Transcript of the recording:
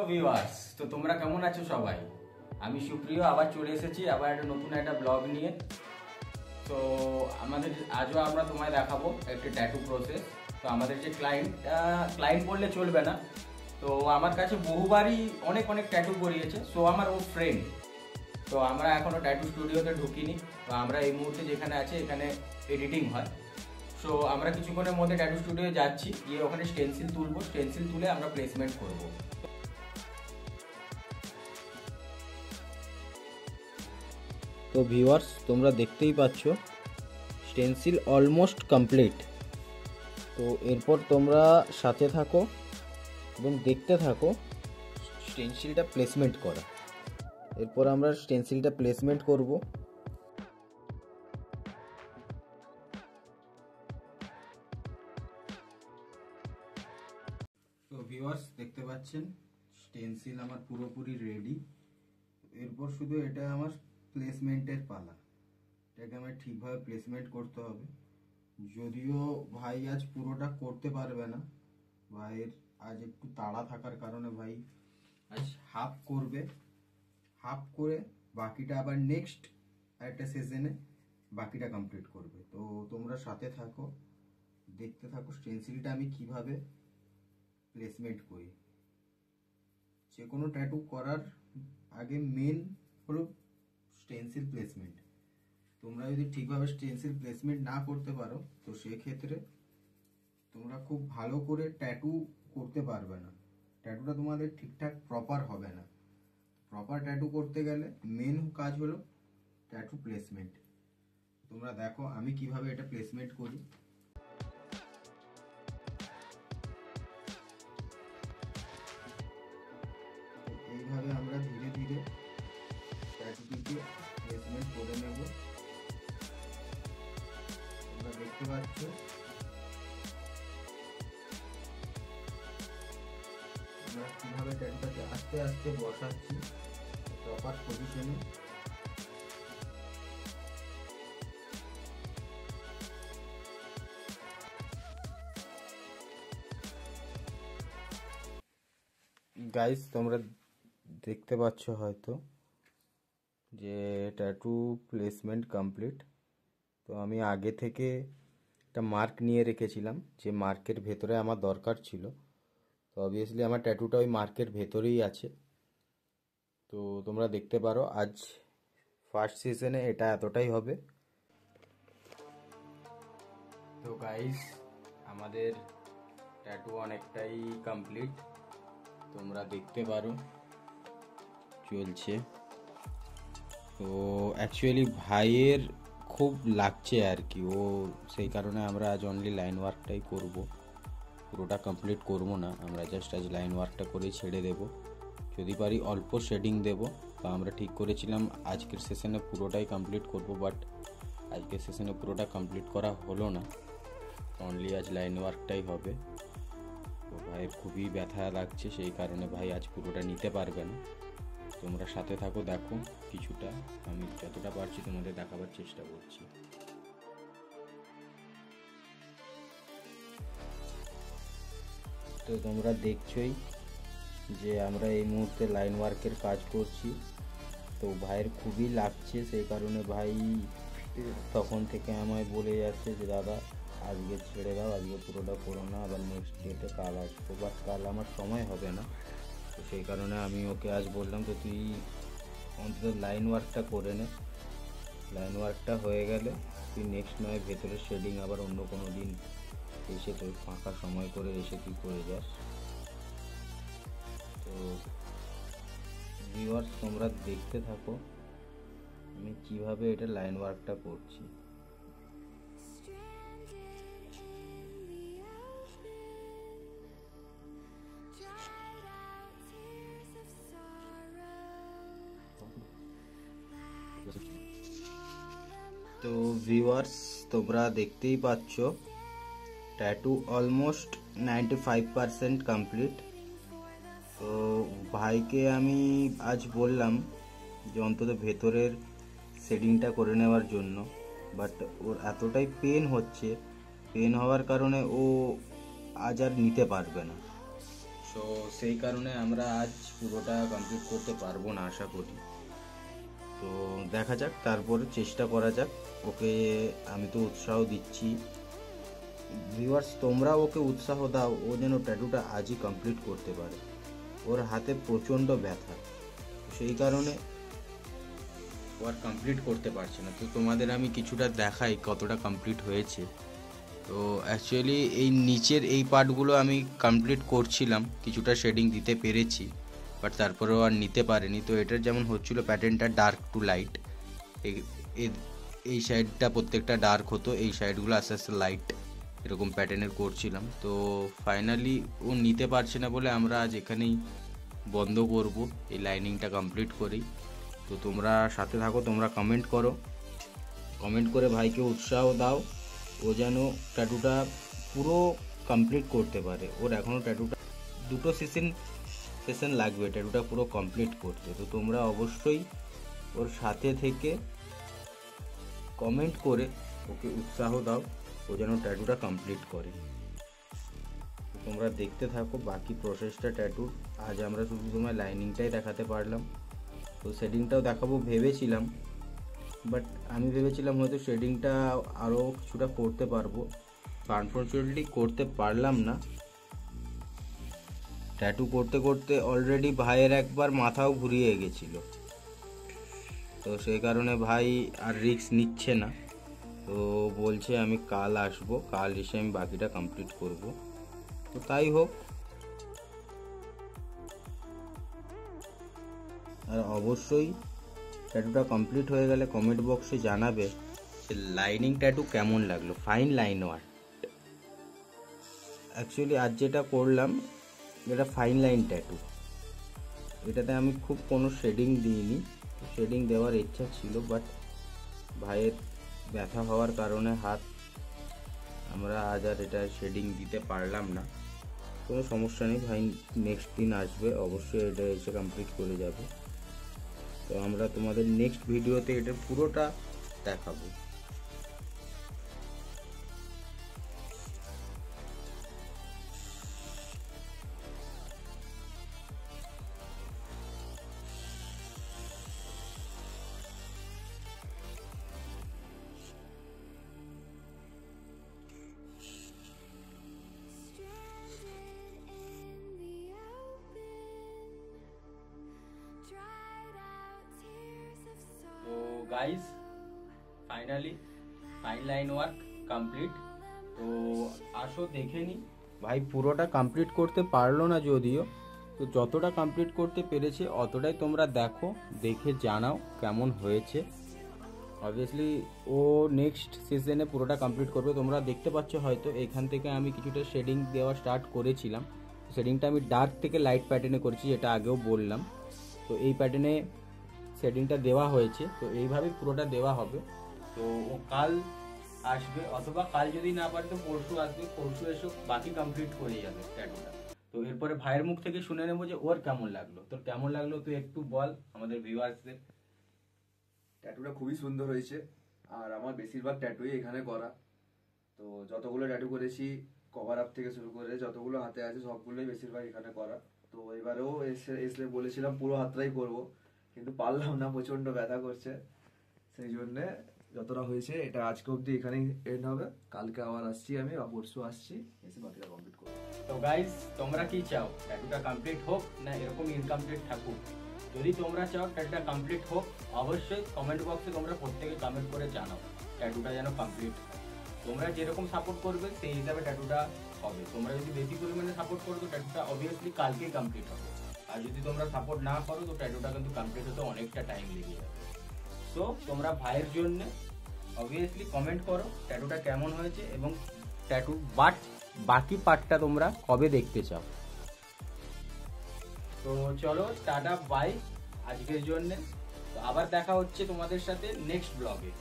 Viewers, তো তোমরা কেমন আছো সবাই? আমি সুপ্রিয় আবার চলে এসেছি আবার নতুন একটা ব্লগ নিয়ে। তো আমাদের আজও আমরা তোমায় দেখাবো একটা ট্যাটু প্রসেস। তো আমাদের যে ক্লায়েন্ট বললে চলবে না, তো আমার কাছে বহুবারই অনেক ট্যাটু করিয়েছে। সো আমার ও ফ্রেন্ড। তো আমরা এখনো ট্যাটু স্টুডিওতে ঢুকিনি। তো আমরা এই মুহূর্তে যেখানে আছি এখানে এডিটিং হয়। সো আমরা কিছুক্ষণের মধ্যে ট্যাটু স্টুডিও যাচ্ছি, গিয়ে ওখানে স্টেনসিল তুলবো, স্টেনসিল তুলে আমরা প্লেসমেন্ট করবো। তো ভিউয়ার্স, তোমরা দেখতেই পাচ্ছ স্টেনসিল অলমোস্ট কমপ্লিট। তো এরপর তোমরা সাথে থাকো এবং দেখতে থাকো স্টেনসিলটা প্লেসমেন্ট করা। এরপর আমরা স্টেনসিলটা প্লেসমেন্ট করব। তো ভিউয়ার্স, দেখতে পাচ্ছেন স্টেনসিল আমার পুরোপুরি রেডি। এরপর শুধু এটা আমার প্লেসমেন্টের পালা। এটাকে আমার ঠিকভাবে প্লেসমেন্ট করতে হবে। যদিও ভাই আজ পুরোটা করতে পারবে না, ভাইয়ের আজ একটু তাড়া থাকার কারণে ভাই আজ হাফ করবে। হাফ করে বাকিটা আবার নেক্সট একটা সেশনে বাকিটা কমপ্লিট করবে। তো তোমরা সাথে থাকো, দেখতে থাকো স্টেনসিলটা আমি কিভাবে প্লেসমেন্ট করি। যে কোনো ট্যাটু করার আগে মেন হলো স্টেনসিল প্লেসমেন্ট। তোমরা যদি ঠিকভাবে স্টেনসিল প্লেসমেন্ট না করতে পারো, তো সেক্ষেত্রে তোমরা খুব ভালো করে ট্যাটু করতে পারবে না। ট্যাটুটা তোমাদের ঠিকঠাক প্রপার হবে না। প্রপার ট্যাটু করতে গেলে মেন কাজ হলো ট্যাটু প্লেসমেন্ট। তোমরা দেখো আমি কিভাবে এটা প্লেসমেন্ট করি। এইভাবে আমরা ধীরে ধীরে ট্যাটুটিকে প্লেসমেন্ট করে নেব। তোমরা দেখতে পাচ্ছ আমরা কিভাবে ট্যাটুটাকে আস্তে আস্তে বসাচ্ছি প্রপার পজিশনে। গাইস, তোমরা দেখতে পাচ্ছ হয়তো যে ট্যাটু প্লেসমেন্ট কমপ্লিট। তো আমি আগে থেকে একটা মার্ক নিয়ে রেখেছিলাম, যে মার্কের ভেতরে আমার দরকার ছিল। তো অবভিয়াসলি আমার ট্যাটুটা ওই মার্কের ভেতরেই আছে। তো তোমরা দেখতে পারো আজ ফার্স্ট সিজনে এটা এতটাই হবে। তো গাইস, আমাদের ট্যাটু অনেকটাই কমপ্লিট। তোমরা দেখতে পারো চলছে। তো অ্যাকচুয়ালি ভাইয়ের খুব লাগছে আর কি, ও সেই কারণে আমরা আজ অনলি লাইন ওয়ার্কটাই করব, পুরোটা কমপ্লিট করব না। আমরা জাস্ট আজ লাইন ওয়ার্কটা করেই ছেড়ে দেব। যদি পারি অল্প শেডিং দেব। তো আমরা ঠিক করেছিলাম আজকের সেশনে পুরোটাই কমপ্লিট করব, বাট আজকের সেশনে পুরোটা কমপ্লিট করা হলো না। অনলি আজ লাইন ওয়ার্কটাই হবে। তো ভাইয়ের খুবই ব্যথা লাগছে, সেই কারণে ভাই আজ পুরোটা নিতে পারবে না। তোমরা সাথে থাকো, দেখো কিছুটা আমি যতটা পারছি তোমাদের দেখাবার চেষ্টা করছি। তো তোমরা দেখছোই যে আমরা এই মুহূর্তে লাইন ওয়ার্কের কাজ করছি। তো ভাইয়ের খুবই লাগছে, সেই কারণে ভাই তখন থেকে আমায় বলে যাচ্ছে যে দাদা আজকে ছেড়ে দাও, আজকে পুরোটা করো না, আবার নেক্সট ডেটে কাল আসবো। বাট কাল আমার সময় হবে না। তো সেই কারণে আমি ওকে আজ বললাম তো তুই অন্তত লাইন ওয়ার্কটা করে নে। লাইন ওয়ার্কটা হয়ে গেলে তুই নেক্সট নয় ভেতরে শেডিং আবার অন্য কোনো দিন এসে তোর ফাঁকা সময় করে এসে তুই করে যাস। তো ভিউয়ার্স, তোমরা দেখতে থাকো আমি কিভাবে এটা লাইন ওয়ার্কটা করছি। তো ভিউয়ার্স, তোমরা দেখতেই পাচ্ছ ট্যাটু অলমোস্ট 95% কমপ্লিট। তো ভাইকে আমি আজ বললাম যে অন্তত ভেতরের শেডিংটা করে নেওয়ার জন্য, বাট ওর এতটাই পেন হচ্ছে, পেন হওয়ার কারণে ও আজ আর নিতে পারবে না। সো তো সেই কারণে আমরা আজ পুরোটা কমপ্লিট করতে পারবো না আশা করি। তো দেখা যাক, তারপরে চেষ্টা করা যাক। ওকে আমি তো উৎসাহ দিচ্ছি, ভিউয়ার্স তোমরাও ওকে উৎসাহ দাও, ও যেন ট্যাটুটা আজই কমপ্লিট করতে পারে। ওর হাতে প্রচণ্ড ব্যথা, সেই কারণে ও আর কমপ্লিট করতে পারছে না। তো তোমাদের আমি কিছুটা দেখাই কতটা কমপ্লিট হয়েছে। তো অ্যাকচুয়ালি এই নিচের এই পার্টগুলো আমি কমপ্লিট করছিলাম, কিছুটা শেডিং দিতে পেরেছি, বাট তারপরেও আর নিতে পারিনি। তো এটার যেমন হচ্ছিলো প্যাটার্নটা ডার্ক টু লাইট, এই সাইডটা প্রত্যেকটা ডার্ক হতো, এই সাইডগুলো আস্তে আস্তে লাইট, এরকম প্যাটার্নের করছিলাম। তো ফাইনালি ও নিতে পারছে না বলে আমরা আজ এখানেই বন্ধ করব, এই লাইনিংটা কমপ্লিট করেই। তো তোমরা সাথে থাকো, তোমরা কমেন্ট করো, কমেন্ট করে ভাইকে উৎসাহ দাও, ও যেন ট্যাটুটা পুরো কমপ্লিট করতে পারে। ওর এখনও ট্যাটুটা 2টো সেশন লাগবে ট্যাটুটা পুরো কমপ্লিট করতে। তো তোমরা অবশ্যই ওর সাথে থেকে কমেন্ট করে ওকে উৎসাহ দাও, ও যেন ট্যাটুটা কমপ্লিট করে। তোমরা দেখতে থাকো বাকি প্রসেসটা ট্যাটুর। আজ আমরা শুধু তোমার লাইনিংটাই দেখাতে পারলাম, তো শেডিংটাও দেখাবো ভেবেছিলাম, বাট আমি ভেবেছিলাম হয়তো শেডিংটা আরও কিছুটা করতে পারবো, আনফর্চুনেটলি করতে পারলাম না। ট্যাটু করতে করতে অলরেডি ভাইয়ের একবার মাথাও ঘুরিয়ে গেছিলো, তো সেই কারণে ভাই আর রিস্ক নিচ্ছে না। তো বলছে আমি কাল আসবো, কাল এসে আমি বাকিটা কমপ্লিট করব। তো তাই হোক। আর অবশ্যই ট্যাটুটা কমপ্লিট হয়ে গেলে কমেন্ট বক্সে জানাবে যে লাইনিং ট্যাটু কেমন লাগলো, ফাইন লাইন আর্ট। অ্যাকচুয়ালি আজ যেটা করলাম এটা ফাইন লাইন ট্যাটু, এটাতে আমি খুব কোনো শেডিং দিইনি, শেডিং দেওয়ার ইচ্ছা ছিল, বাট ভাইয়ের ব্যথা হওয়ার কারণে হাত, আমরা আজ আর এটা শেডিং দিতে পারলাম না। কোনো সমস্যা নেই, ভাই নেক্সট দিন আসবে, অবশ্যই এটা এসে কমপ্লিট করে যাবে। তো আমরা তোমাদের নেক্সট ভিডিওতে এটা পুরোটা দেখাবো। Guys finally fine line work complete. তো আসো দেখে নি, ভাই পুরোটা কমপ্লিট করতে পারলো না যদিও, তো যতটা কমপ্লিট করতে পেরেছে অতটাই তোমরা দেখো, দেখে জানাও কেমন হয়েছে। অবভিয়াসলি ও নেক্সট সিজনে পুরোটা কমপ্লিট করবে। তোমরা দেখতে পাচ্ছ হয়তো এখান থেকে আমি কিছুটা শেডিং দেওয়া স্টার্ট করেছিলাম, শেডিংটা আমি ডার্ক থেকে লাইট প্যাটার্নে করেছি, যেটা আগেও বললাম। তো এই প্যাটার্নে শেডিংটা দেওয়া হয়েছে, তো এইভাবে পুরোটা দেওয়া হবে। তো ও কাল আসবে, অথবা কাল যদি না পারে তো পরশু আসবে, পরশু এসে বাকি কমপ্লিট করে যাবে ট্যাটুটা। তো এরপরে ভাইয়ের মুখ থেকে শুনে নেবো যে ওর কেমন লাগলো। তোর কেমন লাগলো তুই একটু বল আমাদের ভিউয়ার্সদের। ট্যাটুটা খুবই সুন্দর হয়েছে, আর আমার বেশিরভাগ ট্যাটুই এখানে করা। তো যতগুলো ট্যাটু করেছি কভার আপ থেকে শুরু করে যতগুলো হাতে আছে সবগুলোই বেশিরভাগ এখানে করা। তো এবারেও এসে বলেছিলাম পুরো হাতটাই করব, কিন্তু পারলাম না, প্রচন্ড ব্যথা করছে। সেই জন্যে যতটা হয়েছে এটা আজকে অবধি এখানেই এন্ড হবে। কালকে আবার আসছি আমি, বা পরশু আসছি, এসে বাকিটা কমপ্লিট করবো। তো গাইস তোমরা কি চাও ট্যাটুটা কমপ্লিট হোক না এরকম ইনকমপ্লিট থাকুক? যদি তোমরা চাও ট্যাটুটা কমপ্লিট হোক, অবশ্যই কমেন্ট বক্সে তোমরা প্রত্যেকে কমেন্ট করে জানাও ট্যাটুটা যেন কমপ্লিট হয়। তোমরা যেরকম সাপোর্ট করবে সেই হিসাবে ট্যাটুটা হবে। তোমরা যদি বেশি পরিমাণে সাপোর্ট করো তো ট্যাটুটা অবভিয়াসলি কালকেই কমপ্লিট হবে, আর যদি তোমরা সাপোর্ট না করো তো ট্যাটুটা কিন্তু কমপ্লিট হতে অনেকটা টাইম লেগে যাবে। সো তোমরা ভাইয়ের জন্য অবভিয়াসলি কমেন্ট করো ট্যাটুটা কেমন হয়েছে, এবং ট্যাটু বাকি পার্টটা তোমরা কবে দেখতে চাও। তো চলো টাটা বাই আজকের জন্য, তো আবার দেখা হচ্ছে তোমাদের সাথে নেক্সট ব্লগে।